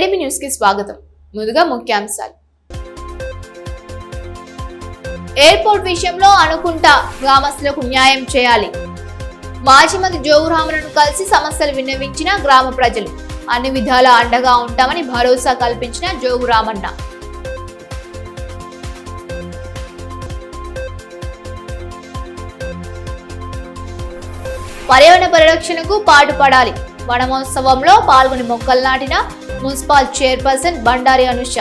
ADB news కి స్వాగతం. ముందుగా ముఖ్యాంశాలు. ఎయిర్పోర్ట్ విషయంలో అనుకుంటా గ్రామస్తులకు న్యాయం చేయాలి. మాజీ మంత్రి జోగు రామన్నను కలిసి సమస్యలు విన్నవించిన గ్రామ ప్రజలు. అన్ని విధాల అండగా ఉంటామని భరోసా కల్పించిన జోగు రామన్న. పర్యావరణ పరిరక్షణకు పాటుపడాలి. వనమహోత్సవంలో పాల్గొని మొక్కలు నాటిన municipal chairperson Bandari Anusha.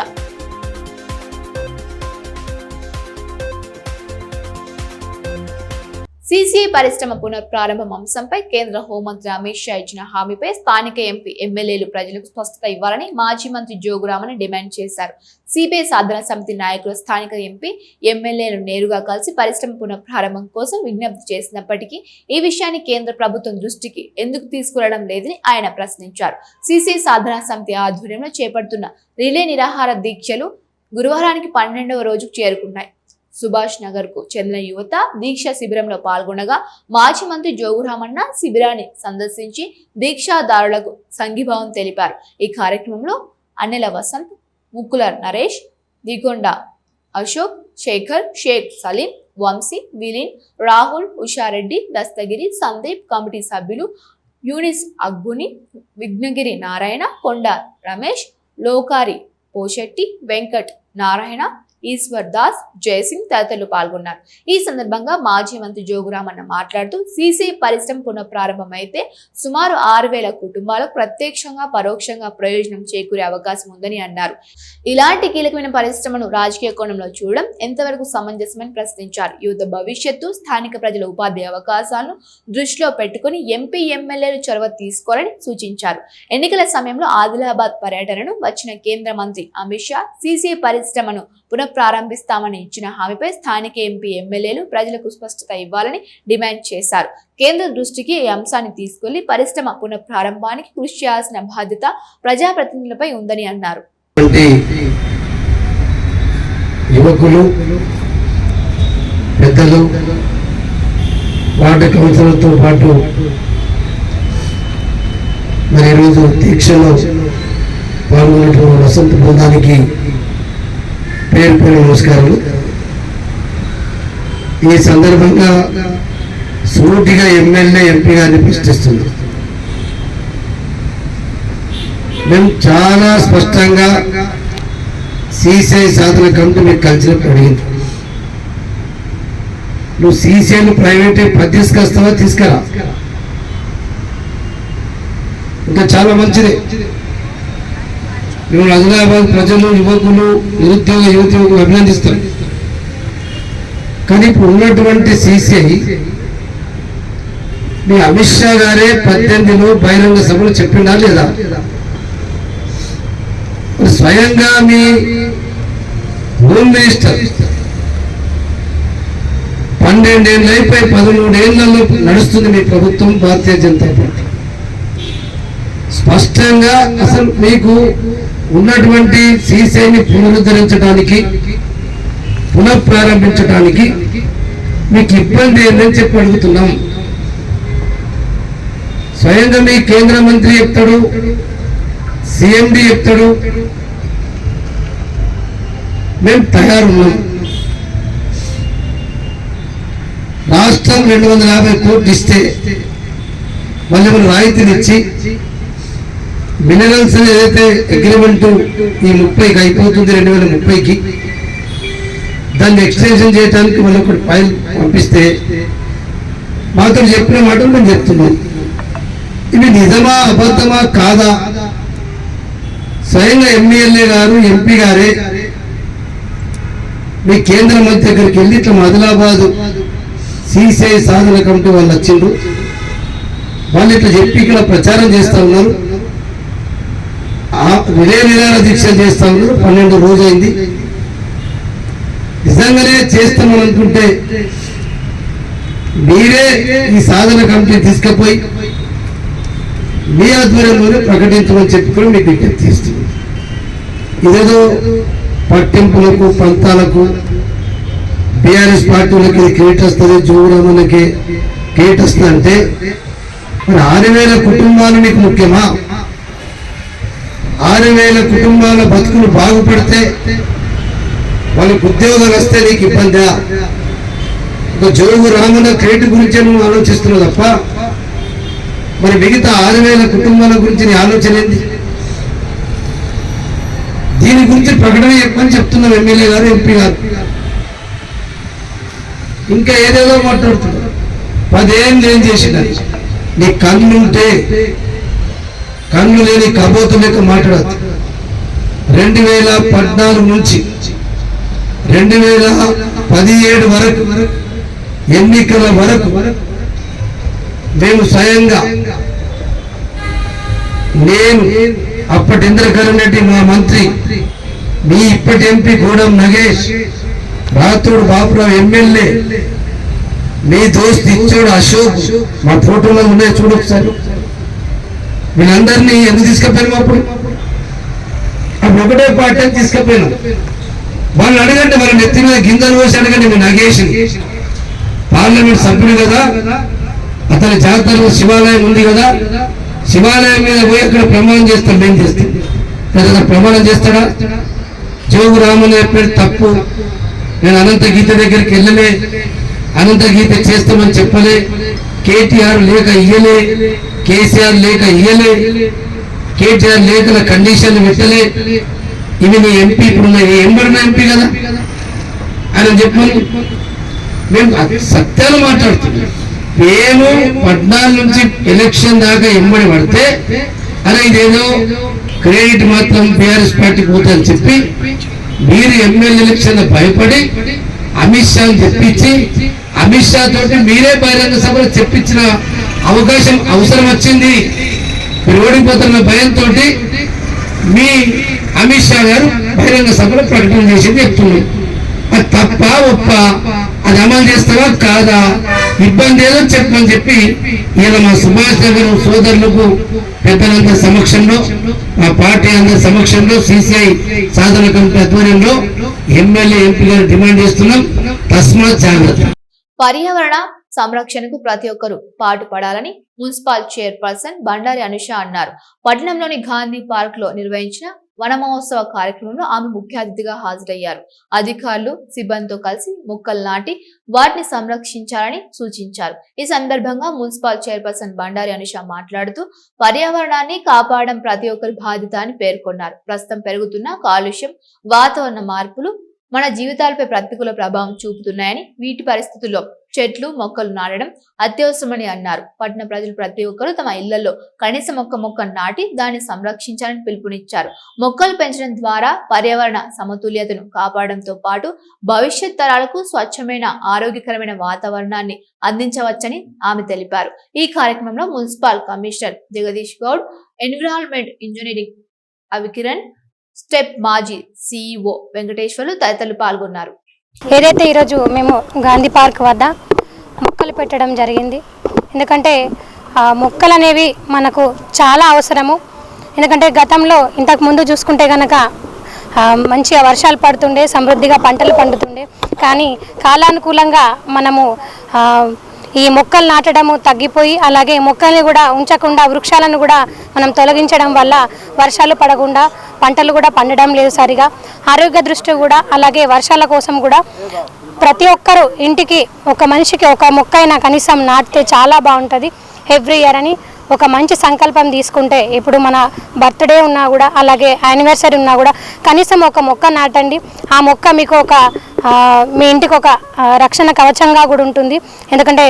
CCI పరిశ్రమ పునఃప్రారంభం అంశంపై కేంద్ర హోంమంత్రి అమిత్ షా ఇచ్చిన హామీపై స్థానిక ఎంపీ ఎమ్మెల్యేలు ప్రజలకు స్పష్టత ఇవ్వాలని మాజీ మంత్రి జోగు రామన్న డిమాండ్ చేశారు. సిపిఐ సాధన సమితి నాయకులు స్థానిక ఎంపీ ఎమ్మెల్యేలు నేరుగా కలిసి పరిశ్రమ పునఃప్రారంభం కోసం విజ్ఞప్తి చేసినప్పటికీ ఈ విషయాన్ని కేంద్ర ప్రభుత్వం దృష్టికి ఎందుకు తీసుకురావడం లేదని ఆయన ప్రశ్నించారు. సిసిఐ సాధన సమితి ఆధ్వర్యంలో చేపడుతున్న రిలే నిరాహార దీక్షలు గురువారానికి 12వ రోజుకు చేరుకున్నాయి. సుభాష్ నగర్ కు చెందిన యువత దీక్ష శిబిరంలో పాల్గొనగా మాజీ మంత్రి జోగు రామన్న శిబిరాన్ని సందర్శించి దీక్షాదారులకు సంఘీభావం తెలిపారు. ఈ కార్యక్రమంలో అన్నెల వసంత్, ముక్కుల నరేష్, దిగొండ అశోక్, శేఖర్, షేక్ సలీం, వంశీ, విలీన్, రాహుల్, ఉషారెడ్డి, దస్తగిరి, సందీప్, కమిటీ సభ్యులు యూనిస్ అగ్గుని, విఘ్నగిరి నారాయణ, కొండ రమేష్, లోకారి పోషెట్టి, వెంకట్ నారాయణ, ఈశ్వర్ దాస్, జయసింగ్ తదితరులు పాల్గొన్నారు. ఈ సందర్భంగా మాజీ మంత్రి జోగు రామన్న మాట్లాడుతూ సిసిఐ పరిశ్రమ పునఃప్రారంభం అయితే సుమారు 6,000 కుటుంబాలకు ప్రత్యక్షంగా పరోక్షంగా ప్రయోజనం చేకూరే అవకాశం ఉందని అన్నారు. ఇలాంటి కీలకమైన పరిశ్రమను రాజకీయ కోణంలో చూడడం ఎంతవరకు సమంజసమని ప్రశ్నించారు. యువత భవిష్యత్తు, స్థానిక ప్రజల ఉపాధి అవకాశాలను దృష్టిలో పెట్టుకుని ఎంపీ ఎమ్మెల్యేలు చొరవ తీసుకోవాలని సూచించారు. ఎన్నికల సమయంలో ఆదిలాబాద్ పర్యటనను వచ్చిన కేంద్ర మంత్రి అమిత్ షా సిసిఐ పరిశ్రమను పునఃప్రారంభిస్తామని ఇచ్చిన హామీపై స్థానిక ఎంపీ ఎమ్మెల్యేలు ప్రజలకు స్పష్టత ఇవ్వాలని డిమాండ్ చేశారు. కేంద్ర దృష్టికి ఈ అంశాన్ని తీసుకెళ్లి పరిశ్రమ పునఃప్రారంభానికి కృషి చేయాల్సిన బాధ్యత ప్రజాప్రతినిధులపై ఉందని అన్నారు. యువకులు, పెద్దలు, వార్డు కౌన్సిలర్తో పాటు మరి ఈరోజు దీక్షలో పాల్గొన్నటువంటి వసంత బృందానికి పేరు పేరు నమస్కారాలు. ఈ సందర్భంగా సూటిగా ఎమ్మెల్యే, ఎంపీ గారిని ప్రశ్నిస్తుంది. మేము చాలా స్పష్టంగా సిసిఐ సాధన కమిటీ మీకు కలిసినప్పుడు అడిగింది, నువ్వు సిసిఐను ప్రైవేట్ తీసుకొస్తావా, తీసుకురా, ఇంకా చాలా మంచిది. మేము ఆదిలాబాద్ ప్రజలు, యువకులు, నిరుద్యోగ యువకులు అభినందిస్తాం. కానీ ఇప్పుడు ఉన్నటువంటి సిసిఐ మీ అమిత్ షా గారే 18లో బహిరంగ సభలు చెప్పిండా లేదా? స్వయంగా మీ హోమ్ మినిస్టర్ 12 ఏళ్ళు అయిపోయి 13 ఏళ్లలో నడుస్తుంది మీ ప్రభుత్వం, భారతీయ జనతా పార్టీ. స్పష్టంగా అసలు మీకు ఉన్నటువంటి సిసిఐని పునరుద్ధరించడానికి, పునఃప్రారంభించడానికి మీకు ఇబ్బంది ఏందని చెప్పి అడుగుతున్నాం. స్వయంగా మీ కేంద్ర మంత్రి చెప్తాడు, సిఎండి చెప్తాడు, మేము తయారున్నాం. రాష్ట్రం 250 కోట్లు ఇస్తే మళ్ళీ మనం రాయితీని ఇచ్చి మినరల్స్ ఏదైతే అగ్రిమెంట్ ఈ 30కి అయిపోతుంది, 2030కి దాన్ని ఎక్స్టెన్షన్ చేయడానికి మళ్ళీ ఒకటి ఫైల్ పంపిస్తే మాతో చెప్పిన మాటలు మేము చెప్తున్నాం. ఇవి నిజమా, అబద్ధమా, కాదా? స్వయంగా ఎమ్మెల్యే గారు, ఎంపీ గారే మీ కేంద్ర మంత్రి దగ్గరికి వెళ్ళి ఇట్లా ఆదిలాబాద్ సిసిఐ సాధన కమిటీ వాళ్ళు వచ్చిండ్రు, వాళ్ళు ఇట్లా చెప్పి ఇక్కడ ప్రచారం చేస్తా ఉన్నారు, నిరాహార దీక్షలు చేస్తా ఉన్నారు, 12 రోజు అయింది. నిజంగానే చేస్తామని అనుకుంటే మీరే ఈ సాధన కమిటీ తీసుకుపోయి మీ ఆధ్వర్యంలోనే ప్రకటించమని చెప్పి కూడా మీకు విజ్ఞప్తి చేస్తుంది. ఇదేదో పట్టింపులకు, పంతాలకు బీఆర్ఎస్ పార్టీలకి ఇది క్రియేట్ వస్తుంది, జోగు రామన్నకి క్రియేట్ వస్తుంది అంటే మరి 6,000 కుటుంబాలు మీకు ముఖ్యమా? 6,000 కుటుంబాల బతుకులు బాగుపడితే వాళ్ళకి ఉద్యోగాలు వస్తే నీకు ఇబ్బందా? ఒక జోగు రామన్న క్రెడిట్ గురించే నువ్వు ఆలోచిస్తున్నావు తప్ప మరి మిగతా 6,000 కుటుంబాల గురించి నీ ఆలోచన ఏంది? దీని గురించి ప్రకటన చెప్పని చెప్తున్నాం ఎమ్మెల్యే గారు, ఎంపీ గారు. ఇంకా ఏదేదో మాట్లాడుతున్నారు. 10 ఏళ్ళు ఏం చేసిన నీ కన్నుంటే కన్ను లేని కబోతు లెక్క మాట్లాడదు. 2014 నుంచి 2017 వరకు ఎన్నికల వరకు మేము స్వయంగా నేను అప్పటి ఇంద్రకరణ్ రెడ్డి మా మంత్రి, మీ ఇప్పటి ఎంపీ గూడెం నగేష్, రాతోడు బాపురావు ఎమ్మెల్యే, మీ దోస్త్ ఇచ్చోడు అశోక్, మా ఫోటోలో ఉన్నాయి చూడు ఒకసారి. వీళ్ళందరినీ ఎందుకు తీసుకుపోయినాం? అప్పుడు ఒకటే పార్టీ తీసుకుపోయినాం. వాళ్ళు అడగండి, వాళ్ళ నెత్తి మీద గింజలు పోసి అడగండి. మీ నగేష్ పార్లమెంట్ సభ్యుడు కదా, అతని జాతరలో శివాలయం ఉంది కదా, శివాలయం మీద పోయి అక్కడ ప్రమాణం చేస్తాం. మేము చేస్తాం కదా, ప్రమాణం చేస్తాడా? జోగు రామన్న చెప్పేది తప్పు. నేను అనంత గీత దగ్గరికి వెళ్ళలే, అనంత గీత చేస్తామని చెప్పలే, కేటీఆర్ లేక ఇయ్యలే, కేసీఆర్ లేక ఇయ్యలే, కేటీఆర్ లేఖల కండిషన్లు పెట్టలే. ఇవి నీ ఎంపీ, ఇప్పుడు ఎంబడిన ఎంపీ కదా ఆయన చెప్పమని మేము సత్యాలు మాట్లాడుతున్నాం. మేము 14 నుంచి ఎలక్షన్ దాకా ఎంబడి పడితే అరే ఇదేదో క్రెడిట్ మాత్రం బీఆర్ఎస్ పార్టీకి పోతుందని చెప్పి మీరు ఎమ్మెల్యే ఎలక్షన్ భయపడి అమిత్ షాని తెప్పించి అమిత్ షా తోటి మీరే బహిరంగ సభలో చెప్పించిన అవసరం వచ్చింది. మీరు ఓడిపోతున్న భయంతో మీ అమిత్ షా గారు బహిరంగ సభలో ప్రకటన చేసింది చెప్తుంది. అది తప్ప ఒప్ప, అది అమలు చేస్తావా కాదా, ఇబ్బంది ఏదో చెప్పమని చెప్పి ఇలా మా సుభాష్ నగర్ సోదరులకు పెద్దలందరి సమక్షంలో, మా పార్టీ అందరి సమక్షంలో, సిసిఐ సాధన కమిటీ ఆధ్వర్యంలో ఎమ్మెల్యే ఎంపీ గారు డిమాండ్ చేస్తున్నాం. తస్మాత్ జాగ్రత్త. పర్యావరణ సంరక్షణకు ప్రతి ఒక్కరూ పాటుపడాలని మున్సిపల్ చైర్పర్సన్ బండారి అనుష అన్నారు. పట్టణంలోని గాంధీ పార్క్ లో నిర్వహించిన వన మహోత్సవ కార్యక్రమంలో ఆమె ముఖ్య అతిథిగా హాజరయ్యారు. అధికారులు సిబ్బందితో కలిసి మొక్కలు నాటి వాటిని సంరక్షించాలని సూచించారు. ఈ సందర్భంగా మున్సిపల్ చైర్పర్సన్ బండారి అనుష మాట్లాడుతూ పర్యావరణాన్ని కాపాడడం ప్రతి ఒక్కరి బాధ్యత అని పేర్కొన్నారు. ప్రస్తుతం పెరుగుతున్న కాలుష్యం, వాతావరణ మార్పులు మన జీవితాలపై ప్రతికూల ప్రభావం చూపుతున్నాయని, వీటి పరిస్థితుల్లో చెట్లు మొక్కలు నాటడం అత్యవసరమని అన్నారు. పట్టణ ప్రజలు ప్రతి ఒక్కరూ తమ ఇళ్లలో కనీసం మొక్క నాటి దాన్ని సంరక్షించాలని పిలుపునిచ్చారు. మొక్కలు పెంచడం ద్వారా పర్యావరణ సమతుల్యతను కాపాడడంతో పాటు భవిష్యత్ తరాలకు స్వచ్ఛమైన ఆరోగ్యకరమైన వాతావరణాన్ని అందించవచ్చని ఆమె తెలిపారు. ఈ కార్యక్రమంలో municipal commissioner Jagadish Goud, environment engineering Avikiran, step మాజీ సిఇఓ వెంకటేశ్వర్లు తదితరులు పాల్గొన్నారు. ఏదైతే ఈరోజు మేము గాంధీ పార్క్ వద్ద మొక్కలు పెట్టడం జరిగింది. ఎందుకంటే మొక్కలు అనేవి మనకు చాలా అవసరము. ఎందుకంటే గతంలో ఇంతకు ముందు చూసుకుంటే కనుక మంచిగా వర్షాలు పడుతుండే, సమృద్ధిగా పంటలు పండుతుండే. కానీ కాలానుకూలంగా మనము ఈ మొక్కలు నాటడము తగ్గిపోయి, అలాగే మొక్కల్ని కూడా ఉంచకుండా వృక్షాలను కూడా మనం తొలగించడం వల్ల వర్షాలు పడకుండా పంటలు కూడా పండడం లేదు సరిగా. ఆరోగ్య దృష్టి కూడా, అలాగే వర్షాల కోసం కూడా ప్రతి ఒక్కరూ ఇంటికి ఒక మనిషికి ఒక మొక్క అయినా కనీసం నాటితే చాలా బాగుంటుంది. ఎవ్రీ ఇయర్ అని ఒక మంచి సంకల్పం తీసుకుంటే, ఇప్పుడు మన బర్త్డే ఉన్నా కూడా, అలాగే యానివర్సరీ ఉన్నా కూడా కనీసం ఒక మొక్క నాటండి. ఆ మొక్క మీకు మీ ఇంటికి ఒక రక్షణ కవచంగా కూడా ఉంటుంది. ఎందుకంటే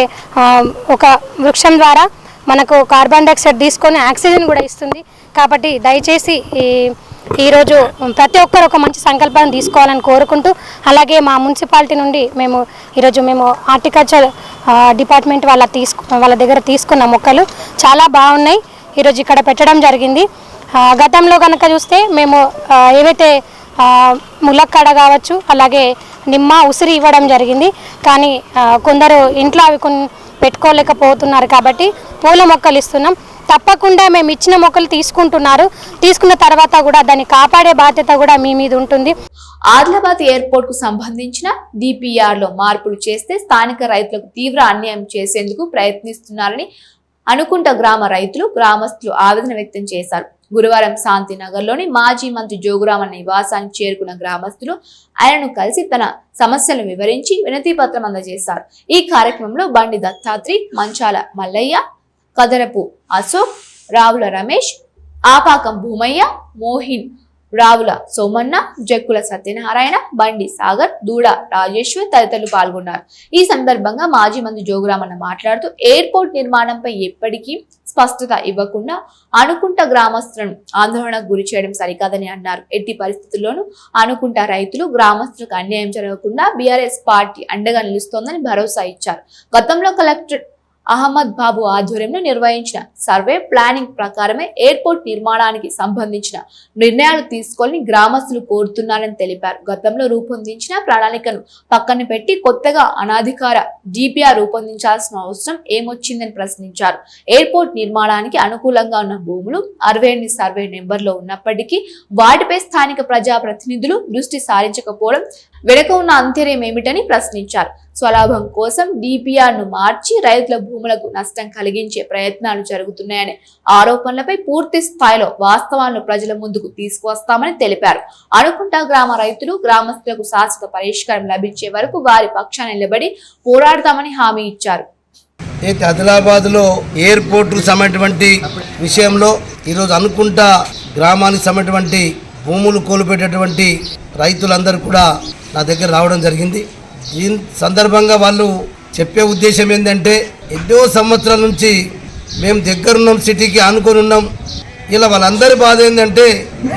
ఒక వృక్షం ద్వారా మనకు కార్బన్ డైఆక్సైడ్ తీసుకొని ఆక్సిజన్ కూడా ఇస్తుంది. కాబట్టి దయచేసి ఈరోజు ప్రతి ఒక్కరు ఒక మంచి సంకల్పాన్ని తీసుకోవాలని కోరుకుంటూ, అలాగే మా మున్సిపాలిటీ నుండి ఈరోజు మేము హార్టికల్చర్ డిపార్ట్మెంట్ వాళ్ళ దగ్గర తీసుకున్న మొక్కలు చాలా బాగున్నాయి. ఈరోజు ఇక్కడ పెట్టడం జరిగింది. గతంలో కనుక చూస్తే మేము ఏవైతే ములక్కాడ కావచ్చు, అలాగే నిమ్మ, ఉసిరి ఇవ్వడం జరిగింది. కానీ కొందరు ఇంట్లో అవి పెట్టుకోలేకపోతున్నారు కాబట్టి పూల మొక్కలు ఇస్తున్నాం. తప్పకుండా మేము ఇచ్చిన మొక్కలు తీసుకున్న తర్వాత కూడా దాన్ని కాపాడే బాధ్యత కూడా మీ మీద ఉంటుంది. ఆదిలాబాద్ ఎయిర్పోర్ట్ కు సంబంధించిన డిపిఆర్ లో మార్పులు చేస్తే స్థానిక రైతులకు తీవ్ర అన్యాయం చేసేందుకు ప్రయత్నిస్తున్నారని అనుకుంట గ్రామ రైతులు, గ్రామస్తులు ఆవేదన వ్యక్తం చేశారు. గురువారం శాంతినగర్లోని మాజీ మంత్రి జోగురామన్ నివాసానికి చేరుకున్న గ్రామస్తులు ఆయనను కలిసి తన సమస్యలను వివరించి వినతి పత్రం అందజేశారు. ఈ కార్యక్రమంలో బండి దత్తాత్రి, మంచాల మల్లయ్య, కదరపు అశోక్, రావుల రమేష్, ఆపాకం భూమయ్య, మోహిన్, రావుల సోమన్న, జక్కుల సత్యనారాయణ, బండి సాగర్, దూడ రాజేశ్వర్ తదితరులు పాల్గొన్నారు. ఈ సందర్భంగా మాజీ మంత్రి జోగురామన్న మాట్లాడుతూ ఎయిర్పోర్ట్ నిర్మాణంపై ఎప్పటికీ స్పష్టత ఇవ్వకుండా అనుకుంట గ్రామస్తులను ఆందోళనకు గురి చేయడం సరికాదని అన్నారు. ఎట్టి పరిస్థితుల్లోనూ అనుకుంట రైతులు, గ్రామస్తులకు అన్యాయం జరగకుండా బీఆర్ఎస్ పార్టీ అండగా నిలుస్తోందని భరోసా ఇచ్చారు. గతంలో కలెక్టర్ అహ్మద్ బాబు ఆధ్వర్యంలో నిర్వహించిన సర్వే ప్లానింగ్ ప్రకారమే ఎయిర్పోర్ట్ నిర్మాణానికి సంబంధించిన నిర్ణయాలు తీసుకోవాలని గ్రామస్తులు కోరుతున్నారని తెలిపారు. గతంలో రూపొందించిన ప్రణాళికను పక్కన పెట్టి కొత్తగా అనాధికార డిపిఆర్ రూపొందించాల్సిన అవసరం ఏమొచ్చిందని ప్రశ్నించారు. ఎయిర్పోర్ట్ నిర్మాణానికి అనుకూలంగా ఉన్న భూములు 68 సర్వే నెంబర్లో ఉన్నప్పటికీ వాటిపై స్థానిక ప్రజాప్రతినిధులు దృష్టి సారించకపోవడం వెనుక ఉన్న అంతర్యం ఏమిటని ప్రశ్నించారు. స్వలాభం కోసం డిపిఆర్ ను మార్చి రైతుల భూములకు నష్టం కలిగించే ప్రయత్నాలు జరుగుతున్నాయనే ఆరోపణలపై పూర్తి స్థాయిలో వాస్తవాలను ప్రజల ముందుకు తీసుకువస్తామని తెలిపారు. అనుకుంట గ్రామ రైతులు, గ్రామస్తులకు శాశ్వత పరిష్కారం లభించే వరకు వారి పక్షాన నిలబడి పోరాడతామని హామీ ఇచ్చారు. ఆదిలాబాద్ లో ఎయిర్పోర్ట్ సమైనటువంటి విషయంలో ఈరోజు అనుకుంట గ్రామానికి సమైనటువంటి భూములు కోల్పోయేటటువంటి రైతులందరూ కూడా నా దగ్గర రావడం జరిగింది. దీని సందర్భంగా వాళ్ళు చెప్పే ఉద్దేశం ఏంటంటే, ఎన్నో సంవత్సరాల నుంచి మేము దగ్గరున్నాం, సిటీకి ఆనుకొని ఉన్నాం. ఇలా వాళ్ళందరి బాధ ఏంటంటే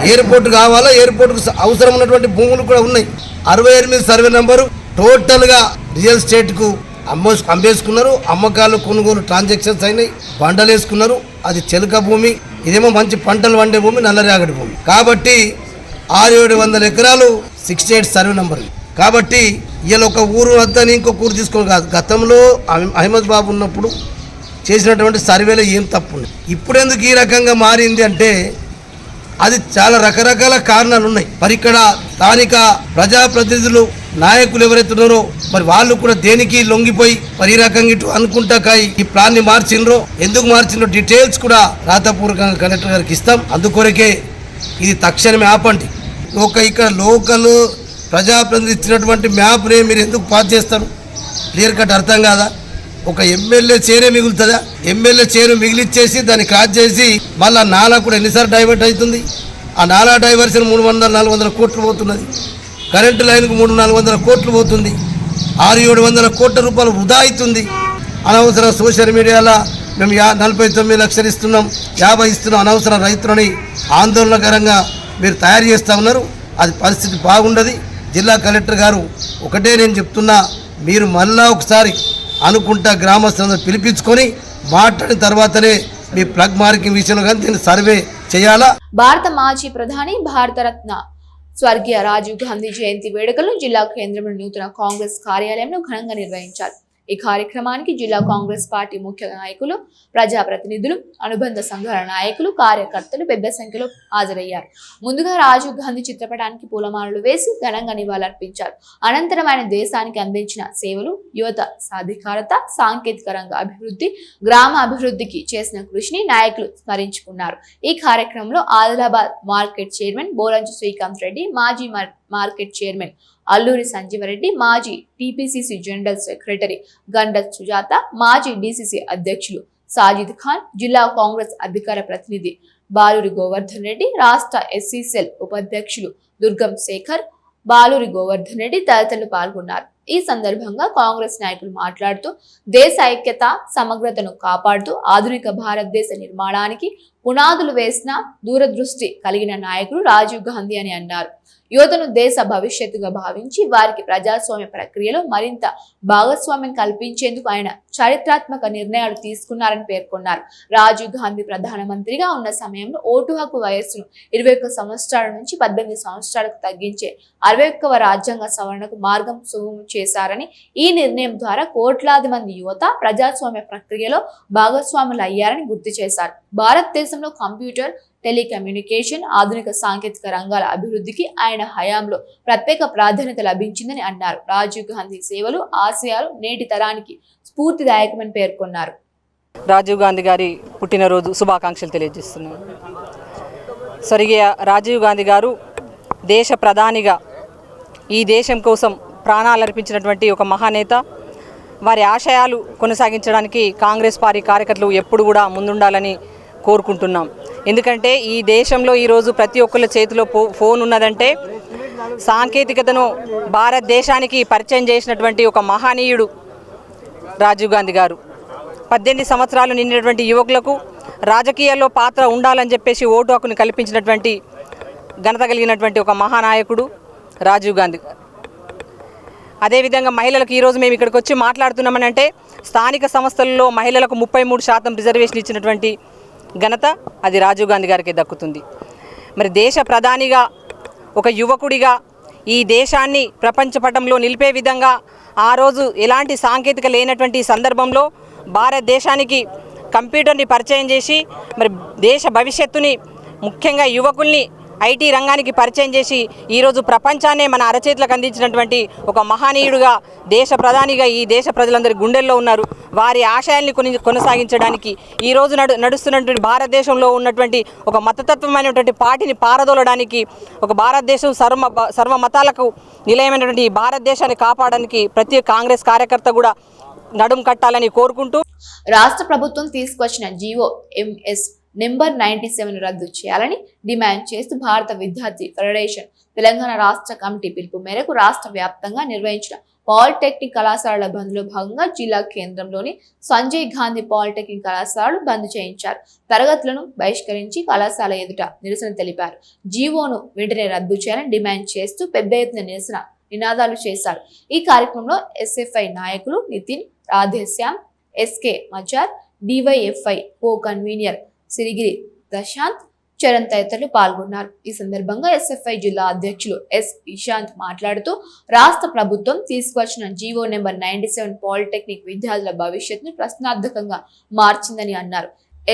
ఎయిర్పోర్ట్ కావాలా, ఎయిర్పోర్ట్కు అవసరం ఉన్నటువంటి భూములు కూడా ఉన్నాయి. 68 సర్వే నెంబరు టోటల్గా రియల్ ఎస్టేట్కు అమ్మేసుకున్నారు. అమ్మకాలు, కొనుగోలు ట్రాన్సాక్షన్స్ అయినాయి. బండలు వేసుకున్నారు. అది చెలుక భూమి, ఇదేమో మంచి పంటలు వండే భూమి, నల్లరేగడి భూమి. కాబట్టి 600-700 ఎకరాలు 68 సర్వే నెంబర్. కాబట్టి ఇలా ఒక ఊరు వద్దని ఇంకొక ఊరు తీసుకోవాలి కాదు. గతంలో అహ్మద్ బాబు ఉన్నప్పుడు చేసినటువంటి సర్వేలో ఏం తప్పు ఉంది. ఇప్పుడు ఎందుకు ఈ రకంగా మారింది అంటే అది చాలా రకరకాల కారణాలు ఉన్నాయి. మరి ఇక్కడ స్థానిక ప్రజాప్రతినిధులు, నాయకులు ఎవరైతే ఉన్నారో మరి వాళ్ళు కూడా దేనికి లొంగిపోయి మరి ఈ రకంగా ఇటు అనుకుంటాకాయి ఈ ప్లాన్ ని మార్చిండ్రో, ఎందుకు మార్చిండ్రో డీటెయిల్స్ కూడా రాతపూర్వకంగా కలెక్టర్ గారికి ఇస్తాం. అందుకొరకే ఇది తక్షణమే ఆపండి. ఇక్కడ లోకల్ ప్రజాప్రతినిధి ఇచ్చినటువంటి మ్యాప్ని మీరు ఎందుకు పాస్ చేస్తారు? క్లియర్ కట్ అర్థం కాదా? ఒక ఎమ్మెల్యే చేరే మిగులుతుందా? ఎమ్మెల్యే చేరు మిగిలిచ్చేసి దాన్ని క్రాస్ చేసి మళ్ళీ నాలా కూడా ఎన్నిసార్లు డైవర్ట్ అవుతుంది. ఆ నాలా డైవర్షన్ 300-400 కోట్లు పోతున్నది. కరెంటు లైన్కు 300-400 కోట్లు పోతుంది. 600-700 కోట్ల రూపాయలు వృధా అవుతుంది. అనవసరం సోషల్ మీడియాలో మేము 49 లక్షలు ఇస్తున్నాం, 50 ఇస్తున్నాం, అనవసరం రైతులని ఆందోళనకరంగా మీరు తయారు చేస్తూ ఉన్నారు. అది పరిస్థితి బాగుండదు. జిల్లా కలెక్టర్ గారు ఒకటే నేను చెప్తున్నా, మీరు మళ్ళా ఒకసారి అనుకుంటా గ్రామస్తులందరూ పిలిపించుకొని మాట్లాడిన తర్వాతనే మీ ప్లగ్ మార్కింగ్ విషయంలో కానీ దీన్ని సర్వే చేయాలా. భారత మాజీ ప్రధాని, భారతరత్న స్వర్గీయ రాజీవ్ గాంధీ జయంతి వేడుకలను జిల్లా కేంద్రంలో నూతన కాంగ్రెస్ కార్యాలయంలో ఘనంగా నిర్వహించారు. ఈ కార్యక్రమానికి జిల్లా కాంగ్రెస్ పార్టీ ముఖ్య నాయకులు, ప్రజాప్రతినిధులు, అనుబంధ సంఘాల నాయకులు, కార్యకర్తలు పెద్ద సంఖ్యలో హాజరయ్యారు. ముందుగా రాజీవ్ గాంధీ చిత్రపటానికి పూలమాలలు వేసి ఘనంగా నివాళులర్పించారు. అనంతరం ఆయన దేశానికి అందించిన సేవలు, యువత సాధికారత, సాంకేతిక రంగ అభివృద్ధి, గ్రామ అభివృద్ధికి చేసిన కృషిని నాయకులు స్మరించుకున్నారు. ఈ కార్యక్రమంలో ఆదిలాబాద్ మార్కెట్ చైర్మన్ బోలంచి శ్రీకాంత్ రెడ్డి, మాజీ మార్కెట్ చైర్మన్ అల్లూరి సంజీవరెడ్డి, మాజీ టీపీసీసీ జనరల్ సెక్రటరీ గండ సుజాత, మాజీ డీసీసీ అధ్యక్షులు సాజిద్ ఖాన్, జిల్లా కాంగ్రెస్ అధికార ప్రతినిధి బాలూరి గోవర్ధన్ రెడ్డి, రాష్ట్ర ఎస్సీ సెల్ ఉపాధ్యక్షులు దుర్గం శేఖర్, బాలూరి గోవర్ధన్ రెడ్డి తదితరులు పాల్గొన్నారు. ఈ సందర్భంగా కాంగ్రెస్ నాయకులు మాట్లాడుతూ దేశ ఐక్యత, సమగ్రతను కాపాడుతూ ఆధునిక భారతదేశ నిర్మాణానికి పునాదులు వేసిన దూరదృష్టి కలిగిన నాయకుడు రాజీవ్ గాంధీ అని అన్నారు. యువతను దేశ భవిష్యత్తుగా భావించి వారికి ప్రజాస్వామ్య ప్రక్రియలో మరింత భాగస్వామ్యం కల్పించేందుకు ఆయన చారిత్రాత్మక నిర్ణయాలు తీసుకున్నారని పేర్కొన్నారు. రాజీవ్ గాంధీ ప్రధానమంత్రిగా ఉన్న సమయంలో ఓటు హక్కు వయస్సును 21 సంవత్సరాల నుంచి 18 సంవత్సరాలకు తగ్గించే 61వ రాజ్యాంగ సవరణకు మార్గం సుగమం చేశారని, ఈ నిర్ణయం ద్వారా కోట్లాది మంది యువత ప్రజాస్వామ్య ప్రక్రియలో భాగస్వాములు అయ్యారని గుర్తు చేశారు. భారతదేశంలో కంప్యూటర్, టెలికమ్యూనికేషన్, ఆధునిక సాంకేతిక రంగాల అభివృద్ధికి ఆయన హయాంలో ప్రత్యేక ప్రాధాన్యత లభించిందని అన్నారు. రాజీవ్ గాంధీ సేవలు, ఆశయాలు నేటి తరానికి స్ఫూర్తిదాయకమని పేర్కొన్నారు. రాజీవ్ గాంధీ గారి పుట్టినరోజు శుభాకాంక్షలు తెలియజేస్తున్నాను. స్వర్గీయ రాజీవ్ గాంధీ గారు దేశ ప్రధానిగా ఈ దేశం కోసం ప్రాణాలు అర్పించినటువంటి ఒక మహానేత. వారి ఆశయాలు కొనసాగించడానికి కాంగ్రెస్ పార్టీ కార్యకర్తలు ఎప్పుడు కూడా ముందుండాలని కోరుకుంటున్నాం. ఎందుకంటే ఈ దేశంలో ఈరోజు ప్రతి ఒక్కళ్ళ చేతిలో ఫోన్ ఉన్నదంటే సాంకేతికతను భారతదేశానికి పరిచయం చేసినటువంటి ఒక మహనీయుడు రాజీవ్ గాంధీ గారు. 18 సంవత్సరాలు నిండినటువంటి యువకులకు రాజకీయాల్లో పాత్ర ఉండాలని చెప్పేసి ఓటు హక్కును కల్పించినటువంటి ఘనత కలిగినటువంటి ఒక మహానాయకుడు రాజీవ్ గాంధీ. అదేవిధంగా మహిళలకు ఈరోజు మేము ఇక్కడికి వచ్చి మాట్లాడుతున్నామనంటే స్థానిక సంస్థల్లో మహిళలకు 33% రిజర్వేషన్ ఇచ్చినటువంటి ఘనత అది రాజీవ్ గాంధీ గారికి దక్కుతుంది. మరి దేశ ప్రధానిగా ఒక యువకుడిగా ఈ దేశాన్ని ప్రపంచ పటంలో నిలిపే విధంగా ఆ రోజు ఎలాంటి సాంకేతిక లేనటువంటి సందర్భంలో భారతదేశానికి కంప్యూటర్ని పరిచయం చేసి మరి దేశ భవిష్యత్తుని ముఖ్యంగా యువకుల్ని ఐటీ రంగానికి పరిచయం చేసి ఈరోజు ప్రపంచాన్నే మన అరచేతులకు అందించినటువంటి ఒక మహనీయుడుగా దేశ ప్రధానిగా ఈ దేశ ప్రజలందరి గుండెల్లో ఉన్నారు. వారి ఆశయాల్ని కొనసాగించడానికి ఈరోజు నడుస్తున్నటువంటి భారతదేశంలో ఉన్నటువంటి ఒక మతతత్వమైనటువంటి పార్టీని పారదోలడానికి ఒక భారతదేశం సర్వ మతాలకు నిలయమైనటువంటి భారతదేశాన్ని కాపాడడానికి ప్రతి కాంగ్రెస్ కార్యకర్త కూడా నడుం కట్టాలని కోరుకుంటూ రాష్ట్ర ప్రభుత్వం తీసుకొచ్చిన GOMS నెంబర్ 97 రద్దు చేయాలని డిమాండ్ చేస్తూ భారత విద్యార్థి ఫెడరేషన్ తెలంగాణ రాష్ట్ర కమిటీ పిలుపు మేరకు రాష్ట్ర వ్యాప్తంగా నిర్వహించిన పాలిటెక్నిక్ కళాశాలల బంద్లో భాగంగా జిల్లా కేంద్రంలోని సంజయ్ గాంధీ పాలిటెక్నిక్ కళాశాలలు బంద్ చేయించారు. తరగతులను బహిష్కరించి కళాశాల ఎదుట నిరసన తెలిపారు. జీవోను వెంటనే రద్దు చేయాలని డిమాండ్ చేస్తూ పెద్ద ఎత్తున నిరసన నినాదాలు చేశారు. ఈ కార్యక్రమంలో SFI నాయకులు Nitin, Radheshyam, SK Machar, DYFI co convener Sirigiri Prashanth, Charan తదితరులు పాల్గొన్నారు. ఈ సందర్భంగా SFI జిల్లా అధ్యక్షులు S ఇషాంత్ మాట్లాడుతూ రాష్ట్ర ప్రభుత్వం తీసుకువచ్చిన జీవో నెంబర్ 97 పాలిటెక్నిక్ విద్యార్థుల భవిష్యత్తును ప్రశ్నార్థకంగా మార్చిందని అన్నారు.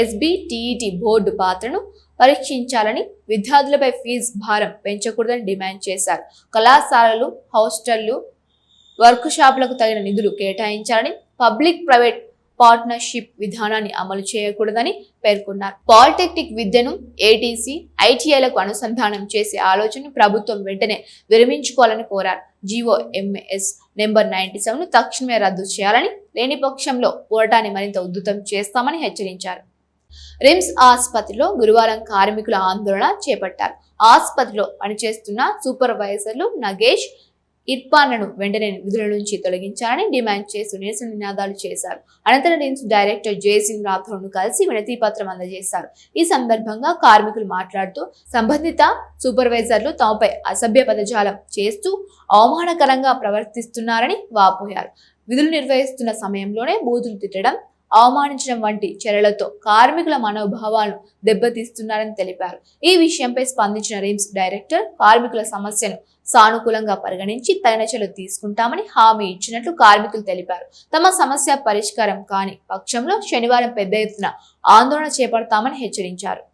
SB TET బోర్డు పాత్రను పరీక్షించాలని, విద్యార్థులపై ఫీజు భారం పెంచకూడదని డిమాండ్ చేశారు. కళాశాలలు, హాస్టళ్లు, వర్క్ షాపులకు తగిన నిధులు కేటాయించాలని, పబ్లిక్ ప్రైవేట్ పార్ట్నర్షిప్ విధానాన్ని అమలు చేయకూడదని పేర్కొన్నారు. పాలిటెక్నిక్ విద్యను ATC, ITIలకు అనుసంధానం చేసే ఆలోచనను ప్రభుత్వం వెంటనే విరమించుకోవాలని కోరారు. GOMS నెంబర్ 97ను తక్షణమే రద్దు చేయాలని, లేని పక్షంలో పోరాటాన్ని మరింత ఉధృతం చేస్తామని హెచ్చరించారు. రిమ్స్ ఆసుపత్రిలో గురువారం కార్మికుల ఆందోళన చేపట్టారు. ఆసుపత్రిలో పనిచేస్తున్న సూపర్వైజర్లు నగేష్, ఇర్ఫాన్లను వెంటనే విధుల నుంచి తొలగించాలని డిమాండ్ చేస్తూ నిరసన నినాదాలు చేశారు. అనంతరం రిమ్స్ డైరెక్టర్ జయసింగ్ రాథోడ్ను కలిసి వినతి పత్రం అందజేశారు. ఈ సందర్భంగా కార్మికులు మాట్లాడుతూ సంబంధిత సూపర్వైజర్లు తమపై అసభ్య పదజాలం చేస్తూ అవమానకరంగా ప్రవర్తిస్తున్నారని వాపోయారు. విధులు నిర్వహిస్తున్న సమయంలోనే బూతులు తిట్టడం, అవమానించడం వంటి చర్యలతో కార్మికుల మనోభావాలను దెబ్బతీస్తున్నారని తెలిపారు. ఈ విషయంపై స్పందించిన రిమ్స్ డైరెక్టర్ కార్మికుల సమస్యను సానుకూలంగా పరిగణించి తగిన చర్యలు తీసుకుంటామని హామీ ఇచ్చినట్లు కార్మికులు తెలిపారు. తమ సమస్య పరిష్కారం కాని పక్షంలో శనివారం పెద్ద ఎత్తున ఆందోళన చేపడతామని హెచ్చరించారు.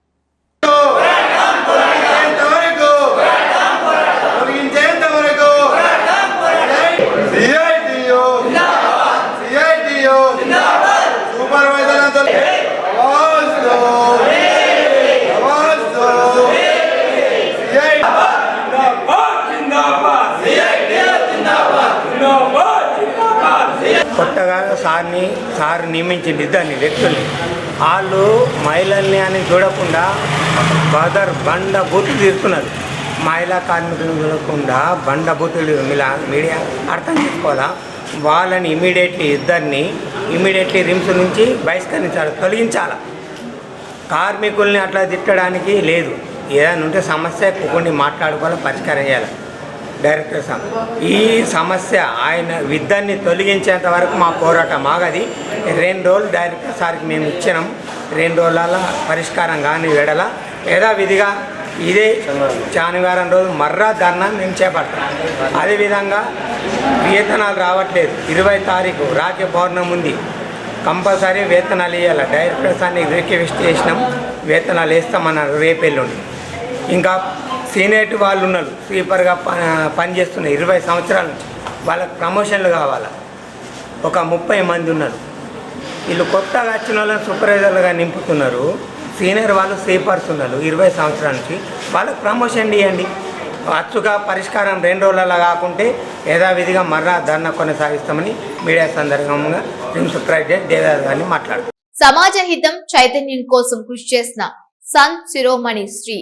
కొత్తగా సార్ నియమించింది ఇద్దరిని వ్యక్తుల్ని. వాళ్ళు మహిళల్ని అని చూడకుండా బండ బూతులు తీరుతున్నారు. మహిళా కార్మికులను చూడకుండా బండ బూతులు మీడియా అర్థం చేసుకోవాలా. వాళ్ళని ఇమీడియట్లీ రిమ్స్ నుంచి బహిష్కరించాలి, తొలగించాలి. కార్మికుల్ని అట్లా తిట్టడానికి లేదు. ఏదైనా ఉంటే సమస్య కొన్ని మాట్లాడుకోవాలి, పరిష్కారం చేయాలి. డైరెక్టర్ సార్ ఈ సమస్య ఆయన విద్యాన్ని తొలగించేంత వరకు మా పోరాటం ఆగది. 2 రోజులు డైరెక్టర్ సార్కి మేము ఇచ్చినాం. 2 రోజుల పరిష్కారం కానీ వెడల యథావిధిగా ఇదే శనివారం రోజు మర్రా ధర్నా మేము చేపడతాం. అదేవిధంగా వేతనాలు రావట్లేదు. 20 తారీఖు రాఖీ పౌర్ణమి ఉంది, కంపల్సరీ వేతనాలు ఇవ్వాలి. డైరెక్టర్ సార్ని రిక్వెస్ట్ చేసినాం, వేతనాలు వేస్తామన్నారు రేపెల్లుండి. ఇంకా సీనియర్ వాళ్ళు ఉన్నారు, స్వీపర్గా పనిచేస్తున్నారు 20 సంవత్సరాల నుంచి. వాళ్ళకి ప్రమోషన్లు కావాలి. ఒక 30 మంది ఉన్నారు. వీళ్ళు కొత్తగా వచ్చిన వాళ్ళని సూపర్వైజర్లుగా నింపుతున్నారు. సీనియర్ వాళ్ళు సేపర్స్ ఉన్నారు 20 సంవత్సరాల నుంచి, వాళ్ళకి ప్రమోషన్ ఇవ్వండి. అచ్చుగా పరిష్కారం 2 రోజులలో కాకుంటే యథావిధిగా మర్రా ధర్నా కొనసాగిస్తామని మీడియా సందర్భంగా రిమ్స్ ప్రెసిడెంట్ దేవదాస్ గారిని మాట్లాడుతారు. సమాజ హితం చైతన్యం కోసం కృషి చేసిన సంత్ శిరోమణి శ్రీ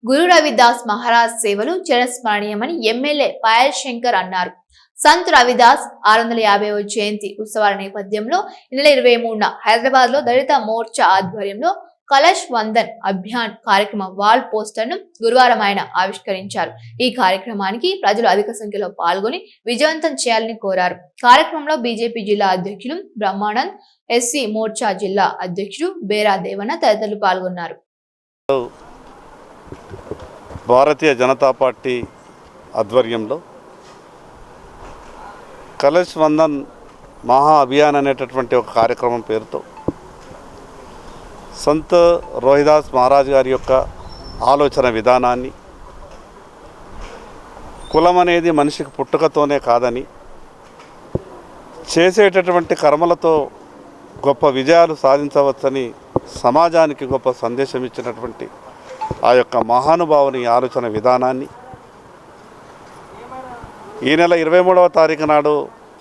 గురు రవిదాస్ మహారాజ్ సేవలు చిరస్మరణీయమని ఎమ్మెల్యే పాయల్ శంకర్ అన్నారు. సంత్ రవిదాస్ 650వ జయంతి ఉత్సవాల నేపథ్యంలో ఈ నెల 23న హైదరాబాద్ లో దళిత మోర్చా ఆధ్వర్యంలో కలష్ వందన్ అభియాన్ కార్యక్రమ వాల్ పోస్టర్ ను గురువారం ఆయన ఆవిష్కరించారు. ఈ కార్యక్రమానికి ప్రజలు అధిక సంఖ్యలో పాల్గొని విజయవంతం చేయాలని కోరారు. కార్యక్రమంలో బీజేపీ జిల్లా అధ్యక్షులు బ్రహ్మానంద్, ఎస్సీ మోర్చా జిల్లా అధ్యక్షుడు బేరా దేవన్న తదితరులు పాల్గొన్నారు. భారతీయ జనతా పార్టీ ఆధ్వర్యంలో కలష్ వందన్ మహా అభియాన్ అనేటటువంటి ఒక కార్యక్రమం పేరుతో సంత్ రోహిదాస్ మహారాజ్ గారి యొక్క ఆలోచన విధానాన్ని, కులం అనేది మనిషికి పుట్టుకతోనే కాదని, చేసేటటువంటి కర్మలతో గొప్ప విజయాలు సాధించవచ్చని సమాజానికి గొప్ప సందేశం ఇచ్చినటువంటి ఆ యొక్క మహానుభావుని ఆలోచన విధానాన్ని ఈ నెల 23వ తారీఖు నాడు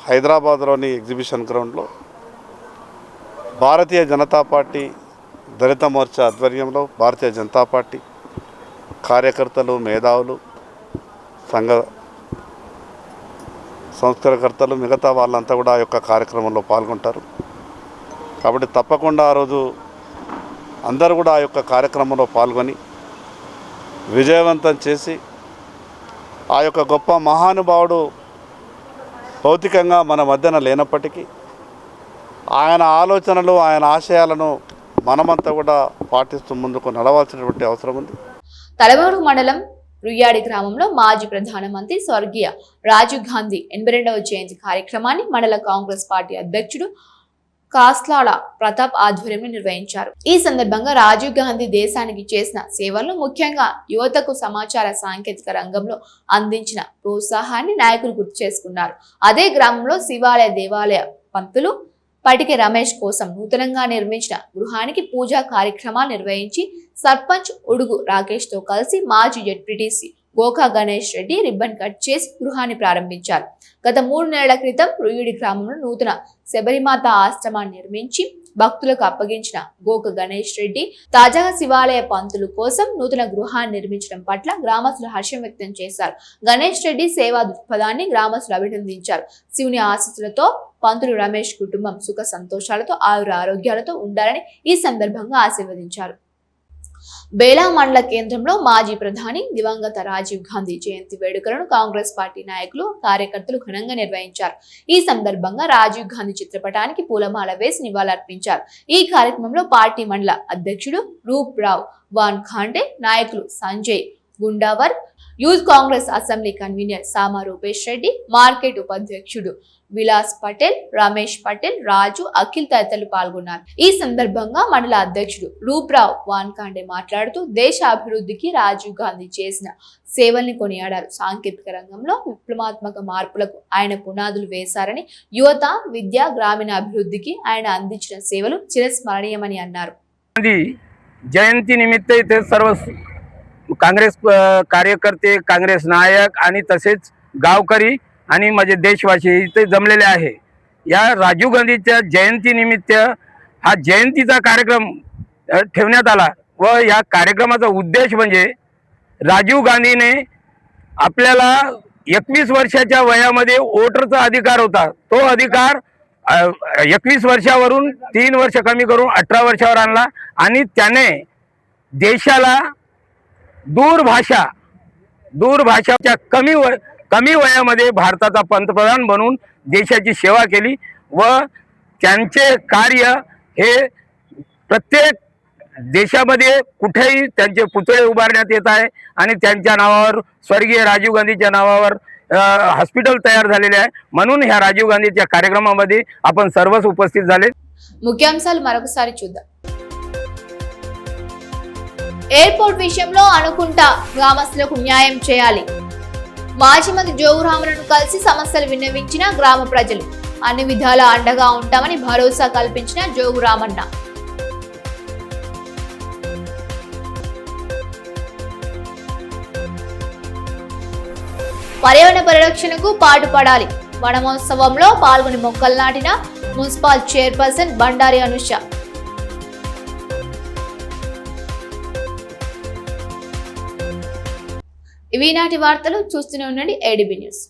హైదరాబాద్లోని ఎగ్జిబిషన్ గ్రౌండ్లో భారతీయ జనతా పార్టీ దళిత మోర్చా ఆధ్వర్యంలో భారతీయ జనతా పార్టీ కార్యకర్తలు, మేధావులు, సంఘ సంస్కరణకర్తలు, మిగతా వాళ్ళంతా కూడా ఆ యొక్క కార్యక్రమంలో పాల్గొంటారు. కాబట్టి తప్పకుండా ఆ రోజు అందరూ కూడా ఆ యొక్క కార్యక్రమంలో పాల్గొని విజయవంతం చేసి ఆ యొక్క గొప్ప మహానుభావుడు భౌతికంగా మన మధ్యన లేనప్పటికీ ఆయన ఆలోచనలు, ఆయన ఆశయాలను మనమంతా కూడా పాటిస్తూ ముందుకు నడవాల్సినటువంటి అవసరం ఉంది. తలమూరు మండలం రుయ్యాడి గ్రామంలో మాజీ ప్రధానమంత్రి స్వర్గీయ రాజీవ్ గాంధీ 82వ జయంతి కార్యక్రమాన్ని మండల కాంగ్రెస్ పార్టీ అధ్యక్షుడు కాస్లాల ప్రతాప్ ఆధ్వర్యంలో నిర్వహించారు. ఈ సందర్భంగా రాజీవ్ గాంధీ దేశానికి చేసిన సేవలను, ముఖ్యంగా యువతకు సమాచార సాంకేతిక రంగంలో అందించిన ప్రోత్సాహాన్ని నాయకులు గుర్తు చేసుకున్నారు. అదే గ్రామంలో శివాలయ దేవాలయ పంతులు పటికి రమేష్ కోసం నూతనంగా నిర్మించిన గృహానికి పూజా కార్యక్రమాలు నిర్వహించి సర్పంచ్ ఉడుగు రాకేష్ తో కలిసి మాజీ ZPTC Goka Ganesh Reddy ribbon cut చేసి గృహాన్ని ప్రారంభించారు. గత 3 నెలల క్రితం రుయ్యుడి గ్రామంలో నూతన శబరిమాత ఆశ్రమాన్ని నిర్మించి భక్తులకు అప్పగించిన గోక గణేష్ రెడ్డి తాజాగా శివాలయ పంతులు కోసం నూతన గృహాన్ని నిర్మించడం పట్ల గ్రామస్తులు హర్షం వ్యక్తం చేశారు. గణేష్ రెడ్డి సేవా దృక్పథాన్ని గ్రామస్తులు అభినందించారు. శివుని ఆశీస్సులతో పంతులు రమేష్ కుటుంబం సుఖ సంతోషాలతో ఆరోగ్యాలతో ఉండాలని ఈ సందర్భంగా ఆశీర్వదించారు. బేలా మండల కేంద్రంలో మాజీ ప్రధాని దివంగత రాజీవ్ గాంధీ జయంతి వేడుకలను కాంగ్రెస్ పార్టీ నాయకులు, కార్యకర్తలు ఘనంగా నిర్వహించారు. ఈ సందర్భంగా రాజీవ్ గాంధీ చిత్రపటానికి పూలమాల వేసి నివాళులర్పించారు. ఈ కార్యక్రమంలో పార్టీ మండల అధ్యక్షుడు రూప్ రావ్ వాన్ ఖాండే, నాయకులు Sanjay Gundawar, youth Congress assembly convener Sama Rupesh Reddy, market ఉపాధ్యక్షుడు విలాస్ పటేల్, రమేష్ పటేల్, రాజు, అఖిల్ తదితరులు పాల్గొన్నారు. ఈ సందర్భంగా మండల అధ్యక్షుడు రూప్రావ్ వాన్కాండే మాట్లాడుతూ దేశ అభివృద్ధికి రాజీవ్ గాంధీ చేసిన సేవల్ని కొనియాడారు. సాంకేతిక రంగంలో విప్లవాత్మక మార్పులకు ఆయన పునాదులు వేశారని, యువత, విద్య, గ్రామీణ అభివృద్ధికి ఆయన अंदिंచిన సేవలు చిరస్మరణీయమని అన్నారు. जयंती निमित्त इथे सर्व काँग्रेस कार्यकर्ते, काँग्रेस नायक आणि तसेच गावकरी आणि माझे देशवासी इथे जमलेले आहे. या राजीव गांधीच्या जयंतीनिमित्त हा जयंतीचा कार्यक्रम ठेवण्यात आला व या कार्यक्रमाचा उद्देश म्हणजे राजीव गांधीने आपल्याला 21 वर्षाच्या वयामध्ये वोटरचा अधिकार होता, तो अधिकार 21 वर्षावरून 3 वर्ष कमी करून 18 वर्षावर आणला आणि त्याने देशाला दूरभाषाच्या कमी वयामध्ये भारताचा पंतप्रधान बनून देशाची सेवा केली व त्यांचे कार्य हे प्रत्येक देशामध्ये कुठेही त्यांचे पुतळे उभारण्यात येत आहे आणि त्यांच्या नावावर स्वर्गीय राजीव गांधीच्या नावावर हॉस्पिटल तयार झालेले आहे. म्हणून ह्या राजीव गांधीच्या कार्यक्रमामध्ये आपण सर्वच उपस्थित झाले. ముఖ్యాంశాలు మరొకసారి చూద్దాం. ఎయిర్పోర్ట్ విషయంలో అనుకుంటా గ్రామస్తులకు న్యాయం చేయాలి. మాజీ మంత్రి జోగురామన్ను కలిసి సమస్యలు విన్నవించిన గ్రామ ప్రజలు. అన్ని విధాల అండగా ఉంటామని భరోసా కల్పించిన జోగురామన్న. పర్యావరణ పరిరక్షణకు పాటుపడాలి. వనమహోత్సవంలో పాల్గొని మొక్కలు నాటిన మున్సిపల్ చైర్పర్సన్ బండారి అనుష. ఇవి నాటి వార్తలు. చూస్తూనే ఉండండి ఏడీబీ న్యూస్.